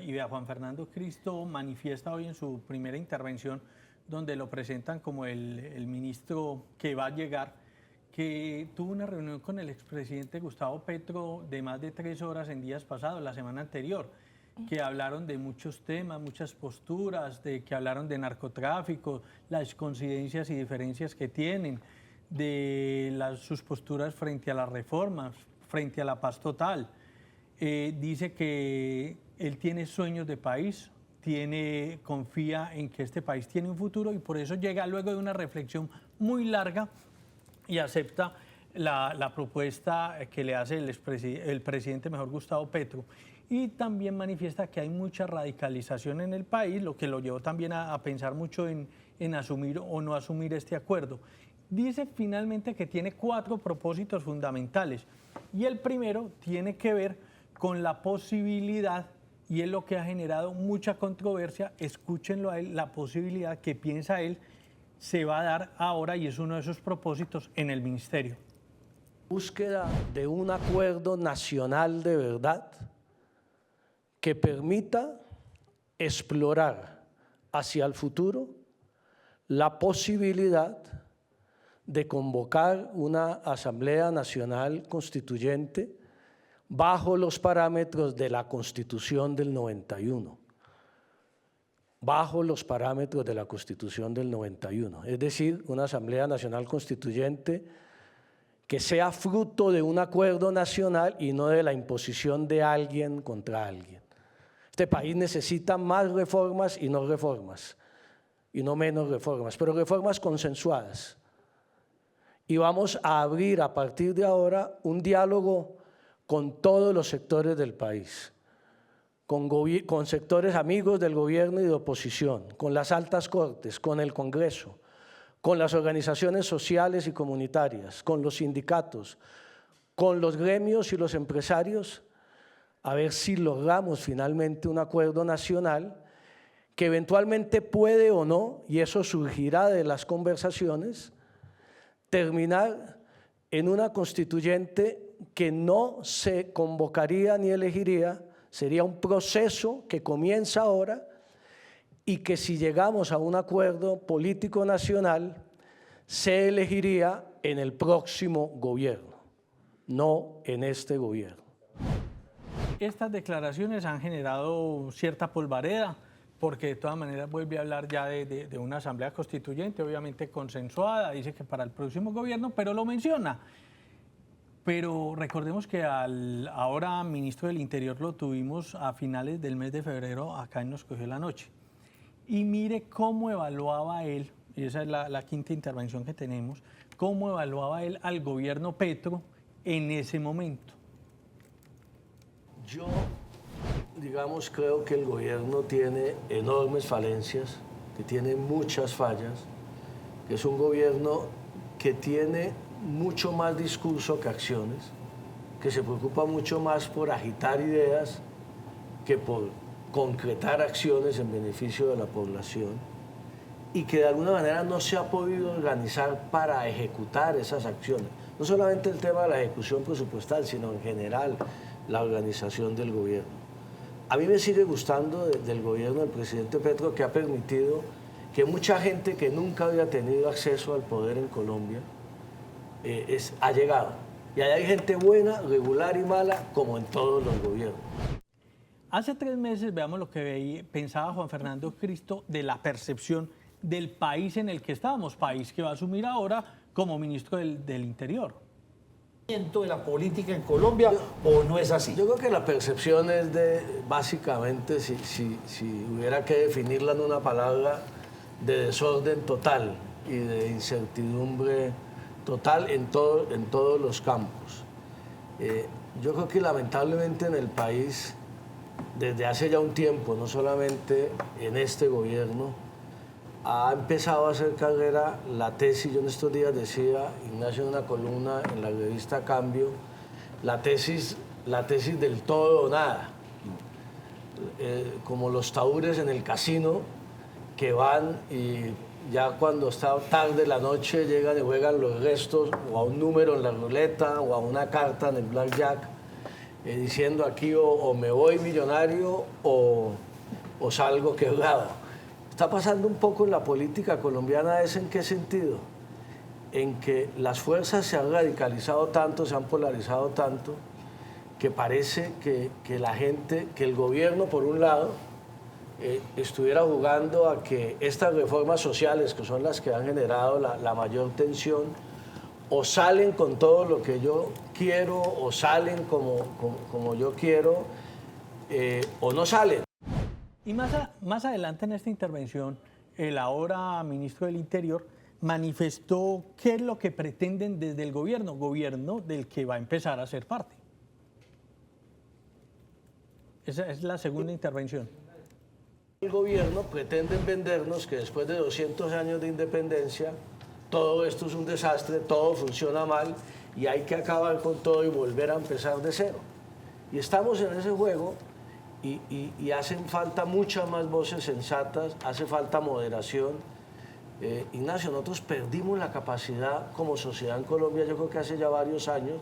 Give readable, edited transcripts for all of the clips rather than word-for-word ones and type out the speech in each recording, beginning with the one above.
y vea, Juan Fernando Cristo manifiesta hoy en su primera intervención, donde lo presentan como el ministro que va a llegar, que tuvo una reunión con el expresidente Gustavo Petro de más de 3 horas en días pasados, la semana anterior, que hablaron de muchos temas, muchas posturas, que hablaron de narcotráfico, las coincidencias y diferencias que tienen, de sus posturas frente a las reformas, frente a la paz total. Dice que él tiene sueños de país, confía en que este país tiene un futuro y por eso llega luego de una reflexión muy larga y acepta la propuesta que le hace el presidente mejor Gustavo Petro. Y también manifiesta que hay mucha radicalización en el país, lo que lo llevó también a pensar mucho en asumir o no asumir este acuerdo. Dice finalmente que tiene 4 propósitos fundamentales y el primero tiene que ver con la posibilidad, y es lo que ha generado mucha controversia, escúchenlo a él, la posibilidad que piensa él se va a dar ahora, y es uno de esos propósitos, en el ministerio. Búsqueda de un acuerdo nacional de verdad que permita explorar hacia el futuro la posibilidad de convocar una Asamblea Nacional Constituyente bajo los parámetros de la Constitución del 91. Bajo los parámetros de la Constitución del 91. Es decir, una Asamblea Nacional Constituyente que sea fruto de un acuerdo nacional y no de la imposición de alguien contra alguien. Este país necesita más reformas y no reformas, y no menos reformas, pero reformas consensuadas. Y vamos a abrir a partir de ahora un diálogo con todos los sectores del país, con sectores amigos del gobierno y de oposición, con las altas cortes, con el Congreso, con las organizaciones sociales y comunitarias, con los sindicatos, con los gremios y los empresarios, a ver si logramos finalmente un acuerdo nacional que eventualmente puede o no, y eso surgirá de las conversaciones, terminar en una constituyente que no se convocaría ni elegiría, sería un proceso que comienza ahora y que si llegamos a un acuerdo político nacional se elegiría en el próximo gobierno, no en este gobierno. Estas declaraciones han generado cierta polvareda, porque de todas maneras vuelve a hablar ya de una asamblea constituyente, obviamente consensuada, dice que para el próximo gobierno, pero lo menciona. Pero recordemos que al ahora ministro del Interior lo tuvimos a finales del mes de febrero acá en Nos Cogió la Noche. Y mire cómo evaluaba él, y esa es la quinta intervención que tenemos, cómo evaluaba él al gobierno Petro en ese momento. Yo, digamos, creo que el gobierno tiene enormes falencias, que tiene muchas fallas, que es un gobierno que tiene mucho más discurso que acciones, que se preocupa mucho más por agitar ideas que por concretar acciones en beneficio de la población y que de alguna manera no se ha podido organizar para ejecutar esas acciones. No solamente el tema de la ejecución presupuestal, sino en general la organización del gobierno. A mí me sigue gustando del gobierno del presidente Petro, que ha permitido que mucha gente que nunca había tenido acceso al poder en Colombia ha llegado. Y ahí hay gente buena, regular y mala, como en todos los gobiernos. Hace 3 meses, veamos lo que pensaba Juan Fernando Cristo de la percepción del país en el que estábamos, país que va a asumir ahora como ministro del Interior. ¿De la política en Colombia o no es así? Yo creo que la percepción es de, básicamente, si hubiera que definirla en una palabra, de desorden total y de incertidumbre total en todos los campos. Yo creo que lamentablemente en el país, desde hace ya un tiempo, no solamente en este gobierno, ha empezado a hacer carrera la tesis. Yo en estos días decía, Ignacio, en una columna en la revista Cambio, la tesis del todo o nada, como los taúres en el casino que van y ya cuando está tarde la noche llegan y juegan los restos o a un número en la ruleta o a una carta en el blackjack, diciendo aquí o me voy millonario o salgo quebrado. Está pasando un poco en la política colombiana, ¿es en qué sentido? En que las fuerzas se han radicalizado tanto, se han polarizado tanto, que parece que la gente, que el gobierno por un lado estuviera jugando a que estas reformas sociales, que son las que han generado la mayor tensión, o salen con todo lo que yo quiero, o salen como yo quiero, o no salen. Y más adelante en esta intervención, el ahora ministro del Interior manifestó qué es lo que pretenden desde el gobierno del que va a empezar a ser parte. Esa es la segunda intervención. El gobierno pretende vendernos que después de 200 años de independencia, todo esto es un desastre, todo funciona mal y hay que acabar con todo y volver a empezar de cero. Y estamos en ese juego y hacen falta muchas más voces sensatas, hace falta moderación. Ignacio, nosotros perdimos la capacidad como sociedad en Colombia, yo creo que hace ya varios años,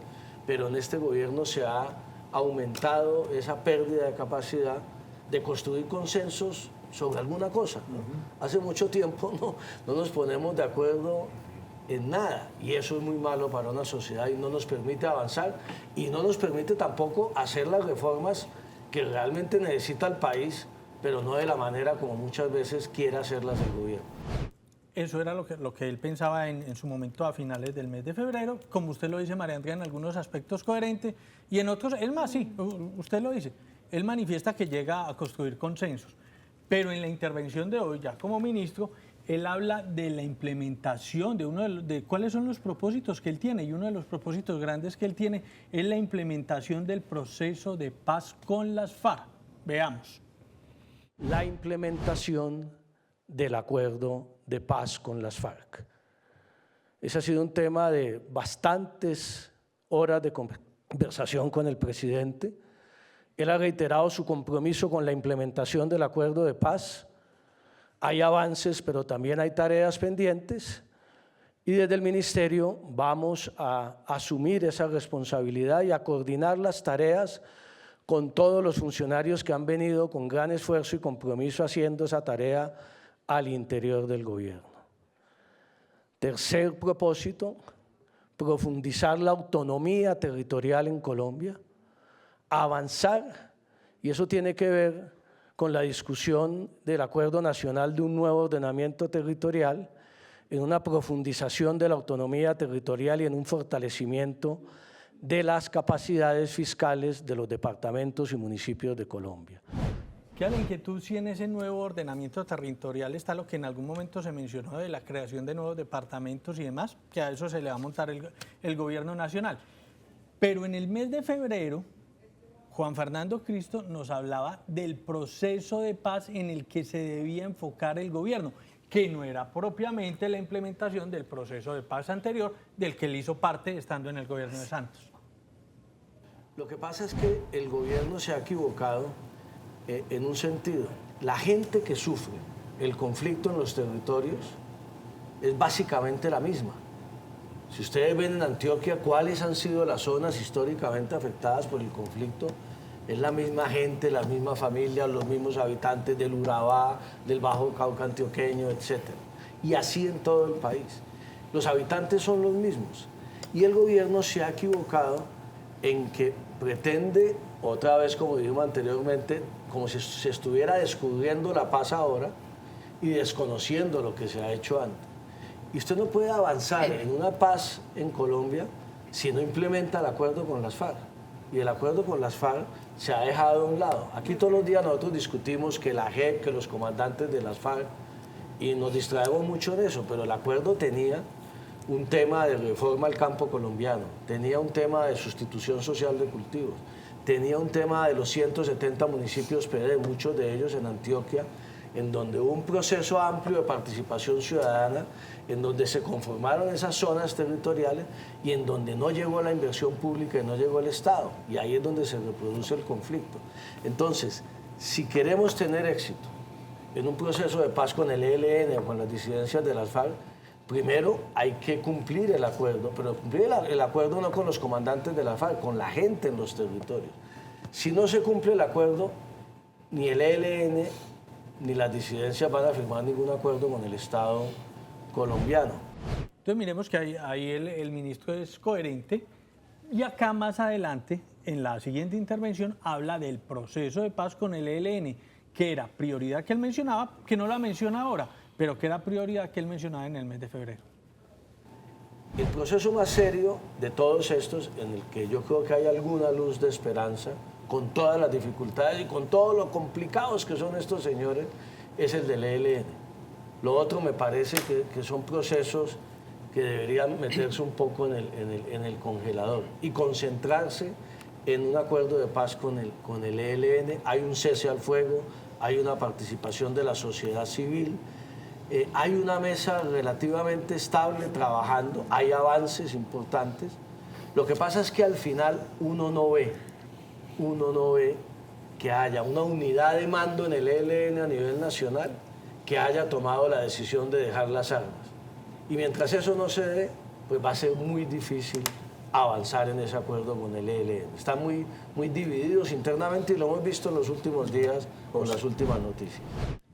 pero en este gobierno se ha aumentado esa pérdida de capacidad de construir consensos sobre alguna cosa, ¿no? Hace mucho tiempo no nos ponemos de acuerdo en nada y eso es muy malo para una sociedad y no nos permite avanzar y no nos permite tampoco hacer las reformas que realmente necesita el país, pero no de la manera como muchas veces quiere hacerlas el gobierno. Eso era lo que él pensaba en su momento a finales del mes de febrero. Como usted lo dice, María Andrea, en algunos aspectos coherente y en otros, él más sí, usted lo dice. Él manifiesta que llega a construir consensos. Pero en la intervención de hoy, ya como ministro, él habla de la implementación, de cuáles son los propósitos que él tiene. Y uno de los propósitos grandes que él tiene es la implementación del proceso de paz con las FARC. Veamos. La implementación del acuerdo de paz con las FARC. Ese ha sido un tema de bastantes horas de conversación con el presidente. Él ha reiterado su compromiso con la implementación del acuerdo de paz. Hay avances, pero también hay tareas pendientes. Y desde el Ministerio vamos a asumir esa responsabilidad y a coordinar las tareas con todos los funcionarios que han venido con gran esfuerzo y compromiso haciendo esa tarea al interior del gobierno. Tercer propósito, profundizar la autonomía territorial en Colombia, avanzar, y eso tiene que ver con la discusión del Acuerdo Nacional de un nuevo ordenamiento territorial, en una profundización de la autonomía territorial y en un fortalecimiento de las capacidades fiscales de los departamentos y municipios de Colombia. ¿Qué la inquietud si en ese nuevo ordenamiento territorial está lo que en algún momento se mencionó de la creación de nuevos departamentos y demás? Que a eso se le va a montar el gobierno nacional. Pero en el mes de febrero, Juan Fernando Cristo nos hablaba del proceso de paz en el que se debía enfocar el gobierno, que no era propiamente la implementación del proceso de paz anterior del que él hizo parte estando en el gobierno de Santos. Lo que pasa es que el gobierno se ha equivocado en un sentido. La gente que sufre el conflicto en los territorios es básicamente la misma. Si ustedes ven en Antioquia cuáles han sido las zonas históricamente afectadas por el conflicto, es la misma gente, las mismas familias, los mismos habitantes del Urabá, del Bajo Cauca antioqueño, etc. Y así en todo el país. Los habitantes son los mismos. Y el gobierno se ha equivocado en que pretende, otra vez como dijimos anteriormente, como si se estuviera descubriendo la paz ahora y desconociendo lo que se ha hecho antes. Y usted no puede avanzar en una paz en Colombia si no implementa el acuerdo con las FARC. Y el acuerdo con las FARC se ha dejado a un lado. Aquí todos los días nosotros discutimos que la JEP, que los comandantes de las FARC, y nos distraemos mucho en eso, pero el acuerdo tenía un tema de reforma al campo colombiano, tenía un tema de sustitución social de cultivos, tenía un tema de los 170 municipios PD, muchos de ellos en Antioquia, en donde hubo un proceso amplio de participación ciudadana, en donde se conformaron esas zonas territoriales y en donde no llegó la inversión pública y no llegó el Estado. Y ahí es donde se reproduce el conflicto. Entonces, si queremos tener éxito en un proceso de paz con el ELN o con las disidencias de las FARC, primero hay que cumplir el acuerdo, pero cumplir el acuerdo no con los comandantes de la FARC, con la gente en los territorios. Si no se cumple el acuerdo, ni el ELN ni las disidencias van a firmar ningún acuerdo con el Estado colombiano. Entonces miremos que ahí el ministro es coherente y acá más adelante, en la siguiente intervención, habla del proceso de paz con el ELN, que era prioridad que él mencionaba, que no la menciona ahora, pero que era prioridad que él mencionaba en el mes de febrero. El proceso más serio de todos estos, en el que yo creo que hay alguna luz de esperanza, con todas las dificultades y con todo lo complicados que son estos señores, es el del ELN. Lo otro me parece que son procesos que deberían meterse un poco en el congelador y concentrarse en un acuerdo de paz con el ELN. Hay un cese al fuego, hay una participación de la sociedad civil, hay una mesa relativamente estable trabajando, hay avances importantes. Lo que pasa es que al final uno no ve que haya una unidad de mando en el ELN a nivel nacional que haya tomado la decisión de dejar las armas. Y mientras eso no se dé, pues va a ser muy difícil avanzar en ese acuerdo con el ELN. Están muy divididos internamente y lo hemos visto en los últimos días con las últimas noticias.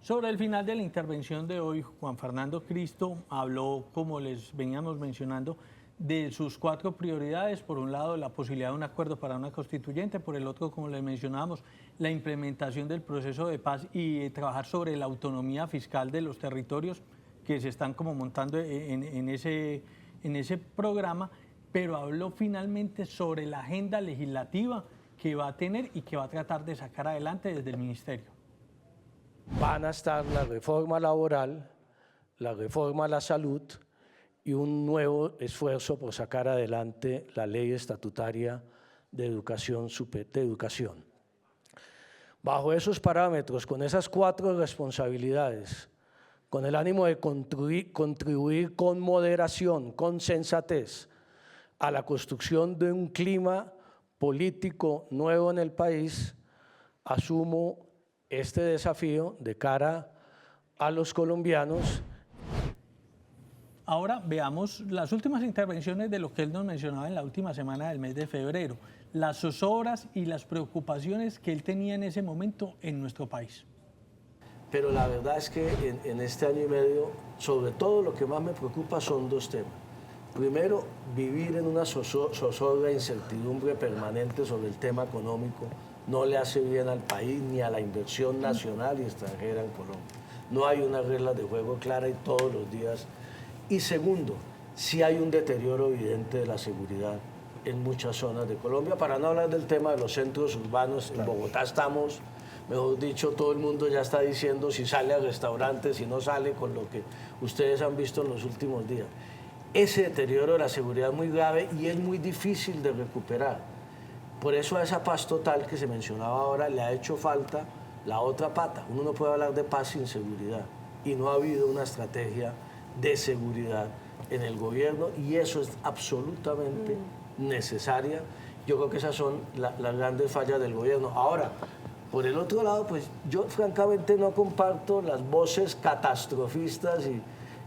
Sobre el final de la intervención de hoy, Juan Fernando Cristo habló, como les veníamos mencionando, de sus 4 prioridades. Por un lado, la posibilidad de un acuerdo para una constituyente, por el otro, como les mencionábamos, la implementación del proceso de paz y trabajar sobre la autonomía fiscal de los territorios que se están como montando en ese programa, pero habló finalmente sobre la agenda legislativa que va a tener y que va a tratar de sacar adelante desde el ministerio. Van a estar la reforma laboral, la reforma a la salud y un nuevo esfuerzo por sacar adelante la ley estatutaria de educación. Bajo esos parámetros, con esas 4 responsabilidades, con el ánimo de contribuir con moderación, con sensatez, a la construcción de un clima político nuevo en el país, asumo este desafío de cara a los colombianos. Ahora veamos las últimas intervenciones de lo que él nos mencionaba en la última semana del mes de febrero, las zozobras y las preocupaciones que él tenía en ese momento en nuestro país. Pero la verdad es que en este año y medio, sobre todo lo que más me preocupa son 2 temas. Primero, vivir en una zozobra e incertidumbre permanente sobre el tema económico no le hace bien al país ni a la inversión nacional y extranjera en Colombia. No hay unas reglas de juego claras y todos los días. Y segundo, sí hay un deterioro evidente de la seguridad en muchas zonas de Colombia, para no hablar del tema de los centros urbanos. En Bogotá estamos, mejor dicho, todo el mundo ya está diciendo si sale al restaurante, si no sale, con lo que ustedes han visto en los últimos días. Ese deterioro de la seguridad es muy grave y es muy difícil de recuperar. Por eso a esa paz total que se mencionaba ahora le ha hecho falta la otra pata. Uno no puede hablar de paz sin seguridad y no ha habido una estrategia de seguridad en el gobierno y eso es absolutamente necesaria. Yo creo que esas son las grandes fallas del gobierno. Ahora, por el otro lado, pues yo francamente no comparto las voces catastrofistas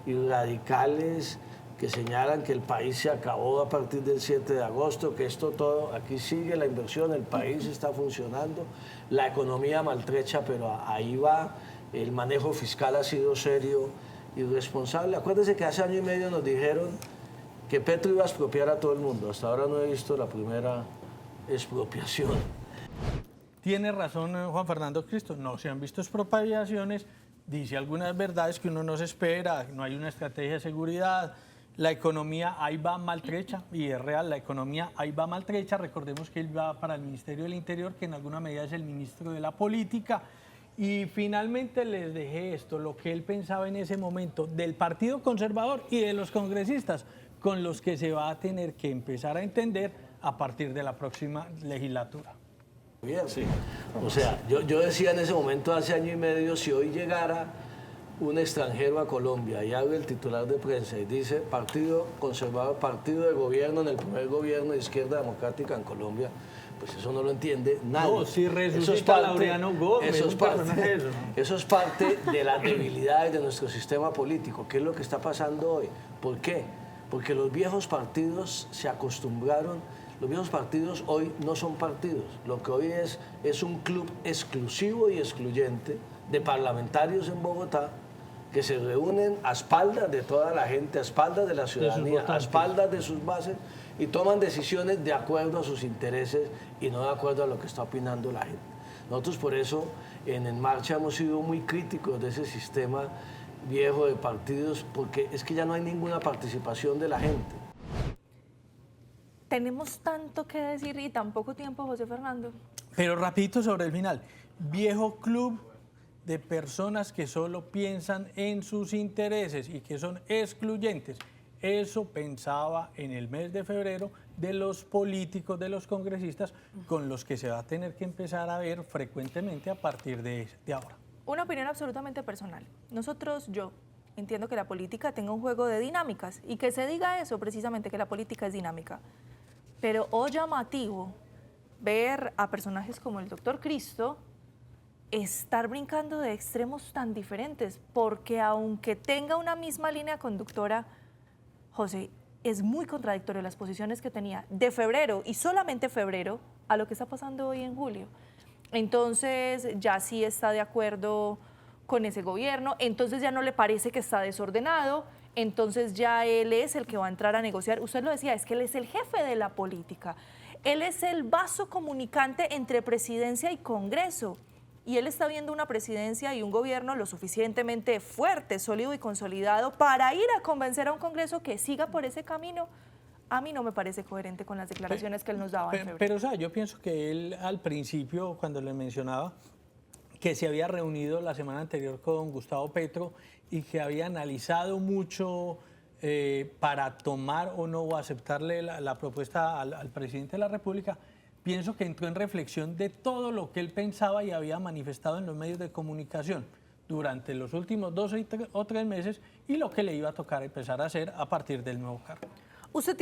y radicales que señalan que el país se acabó a partir del 7 de agosto, que esto todo, aquí sigue la inversión, el país está funcionando, la economía maltrecha, pero ahí va, el manejo fiscal ha sido serio y responsable. Acuérdense que hace año y medio nos dijeron que Petro iba a expropiar a todo el mundo. Hasta ahora no he visto la primera expropiación. Tiene razón Juan Fernando Cristo, no se han visto expropiaciones, dice algunas verdades que uno no se espera, no hay una estrategia de seguridad, la economía ahí va maltrecha, y es real, la economía ahí va maltrecha. Recordemos que él va para el Ministerio del Interior, que en alguna medida es el ministro de la política. Y finalmente les dejé esto, lo que él pensaba en ese momento del Partido Conservador y de los congresistas, con los que se va a tener que empezar a entender a partir de la próxima legislatura. Bien, sí. O sea, yo decía en ese momento, hace año y medio, si hoy llegara un extranjero a Colombia y abre el titular de prensa y dice Partido Conservador, partido de gobierno en el primer gobierno de Izquierda Democrática en Colombia, pues eso no lo entiende nadie. No, si resucita Laureano Gómez, eso es parte de las debilidades de nuestro sistema político. ¿Qué es lo que está pasando hoy? ¿Por qué? Porque los viejos partidos se acostumbraron, Los viejos partidos hoy no son partidos. Lo que hoy es un club exclusivo y excluyente de parlamentarios en Bogotá que se reúnen a espaldas de toda la gente, a espaldas de la ciudadanía, a espaldas de sus bases y toman decisiones de acuerdo a sus intereses y no de acuerdo a lo que está opinando la gente. Nosotros por eso en Marcha hemos sido muy críticos de ese sistema viejo de partidos, porque es que ya no hay ninguna participación de la gente. Tenemos tanto que decir y tan poco tiempo, José Fernando. Pero rapidito sobre el final. Viejo club de personas que solo piensan en sus intereses y que son excluyentes. Eso pensaba en el mes de febrero de los políticos, de los congresistas, con los que se va a tener que empezar a ver frecuentemente a partir de ahora. Una opinión absolutamente personal. Yo entiendo que la política tenga un juego de dinámicas y que se diga eso precisamente, que la política es dinámica. Pero hoy llamativo ver a personajes como el doctor Cristo estar brincando de extremos tan diferentes, porque aunque tenga una misma línea conductora, José, es muy contradictorio las posiciones que tenía de febrero y solamente febrero a lo que está pasando hoy en julio. Entonces ya sí está de acuerdo con ese gobierno, entonces ya no le parece que está desordenado, entonces ya él es el que va a entrar a negociar. Usted lo decía, es que él es el jefe de la política, él es el vaso comunicante entre presidencia y Congreso. Y él está viendo una presidencia y un gobierno lo suficientemente fuerte, sólido y consolidado para ir a convencer a un Congreso que siga por ese camino. A mí no me parece coherente con las declaraciones que él nos daba en febrero. Pero, o sea, yo pienso que él al principio, cuando le mencionaba que se había reunido la semana anterior con Gustavo Petro y que había analizado mucho para tomar o no o aceptarle la propuesta al presidente de la República, pienso que entró en reflexión de todo lo que él pensaba y había manifestado en los medios de comunicación durante los últimos 2 o 3 meses y lo que le iba a tocar empezar a hacer a partir del nuevo cargo. Usted